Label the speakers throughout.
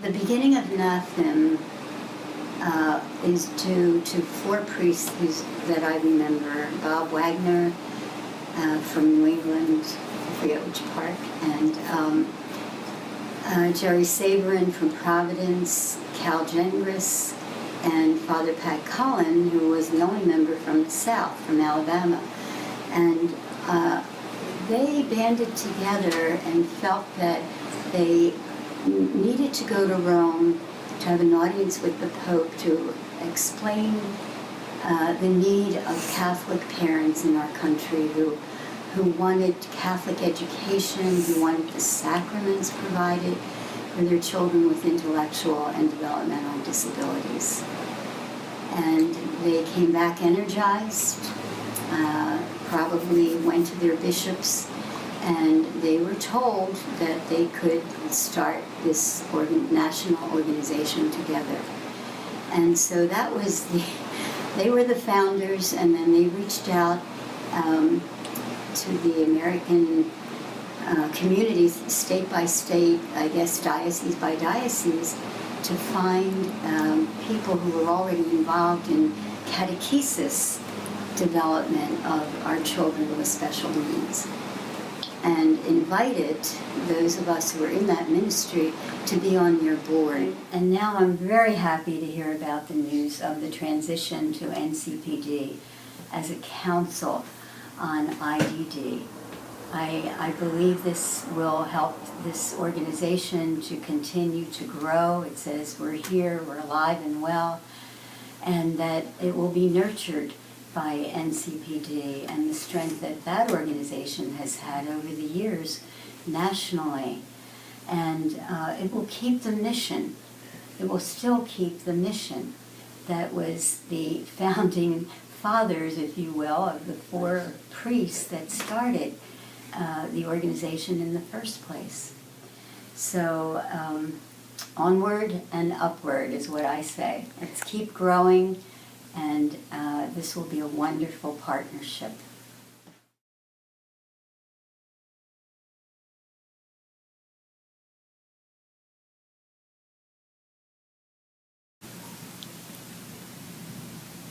Speaker 1: The beginning of NAfIM is due to 4 priests that I remember. Bob Wagner from New England, I forget which part, and Jerry Saberin from Providence, Cal Gengris, and Father Pat Cullen, who was the only member from the South, from Alabama. And they banded together and felt that they needed to go to Rome to have an audience with the Pope to explain the need of Catholic parents in our country who wanted Catholic education, who wanted the sacraments provided for their children with intellectual and developmental disabilities. And they came back energized, probably went to their bishops, and they were told that they could start this national organization together. And so that was they were the founders, and then they reached out to the American communities, state by state, I guess diocese by diocese, to find people who were already involved in catechesis development of our children with special needs, and invited those of us who were in that ministry to be on their board. And now I'm very happy to hear about the news of the transition to NCPD as a council on IDD. I believe this will help this organization to continue to grow. It says we're here, we're alive and well, and that it will be nurtured by NCPD and the strength that that organization has had over the years nationally. And it will keep the mission. It will still keep the mission that was the founding fathers, if you will, of the 4 priests that started the organization in the first place. So onward and upward is what I say. Let's keep growing, and this will be a wonderful partnership.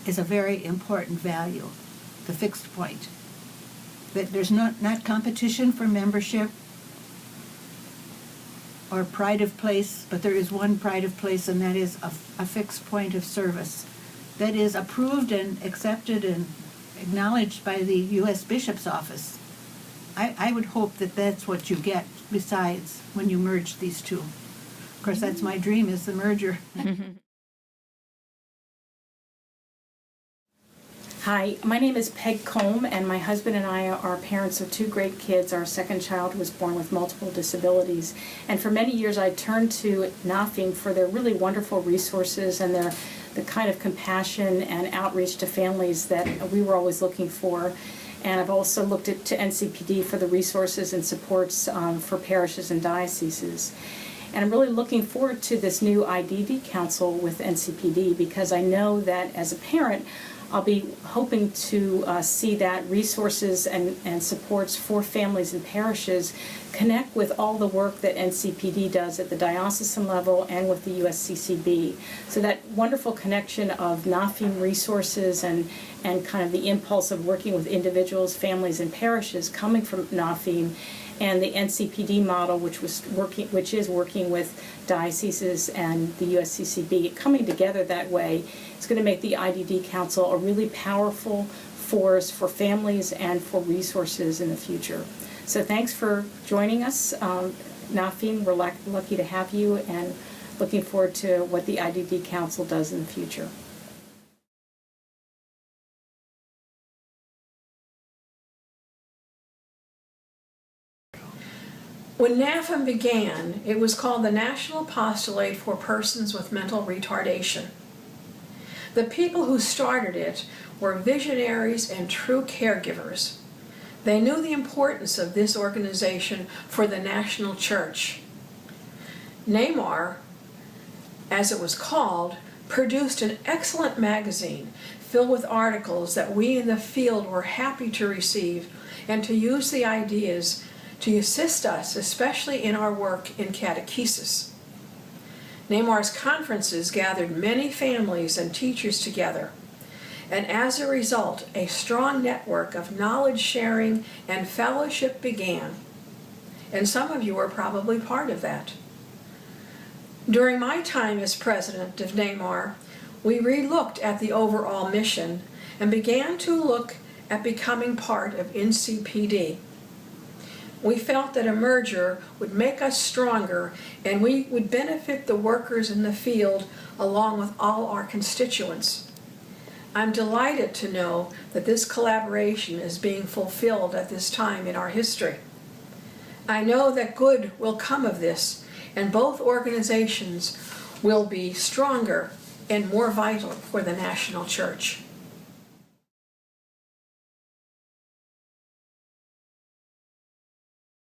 Speaker 2: Is a very important value, the fixed point. That there's not competition for membership or pride of place, but there is one pride of place, and that is a fixed point of service that is approved and accepted and acknowledged by the U.S. Bishop's Office. I would hope that that's what you get besides when you merge these two. Of course, that's my dream, is the merger.
Speaker 3: Hi, my name is Peg Combe, and my husband and I are parents of 2 great kids. Our second child was born with multiple disabilities. And for many years I turned to NAfIM for their really wonderful resources and the kind of compassion and outreach to families that we were always looking for. And I've also looked to NCPD for the resources and supports for parishes and dioceses. And I'm really looking forward to this new IDD council with NCPD, because I know that as a parent I'll be hoping to see that resources and supports for families and parishes connect with all the work that NCPD does at the diocesan level and with the USCCB. So that wonderful connection of NAfIM resources and kind of the impulse of working with individuals, families, and parishes coming from NAfIM, and the NCPD model, which is working with dioceses and the USCCB, coming together that way, it's going to make the IDD Council a really powerful force for families and for resources in the future. So thanks for joining us. NAfIM, we're lucky to have you, and looking forward to what the IDD Council does in the future.
Speaker 4: When NAfIM began, it was called the National Apostolate for Persons with Mental Retardation. The people who started it were visionaries and true caregivers. They knew the importance of this organization for the national church. NAMAR, as it was called, produced an excellent magazine filled with articles that we in the field were happy to receive and to use the ideas to assist us, especially in our work in catechesis. NAMAR's conferences gathered many families and teachers together, and as a result, a strong network of knowledge sharing and fellowship began. And some of you were probably part of that. During my time as president of NAMAR, we re-looked at the overall mission and began to look at becoming part of NCPD. We felt that a merger would make us stronger and we would benefit the workers in the field along with all our constituents. I'm delighted to know that this collaboration is being fulfilled at this time in our history. I know that good will come of this, and both organizations will be stronger and more vital for the national church.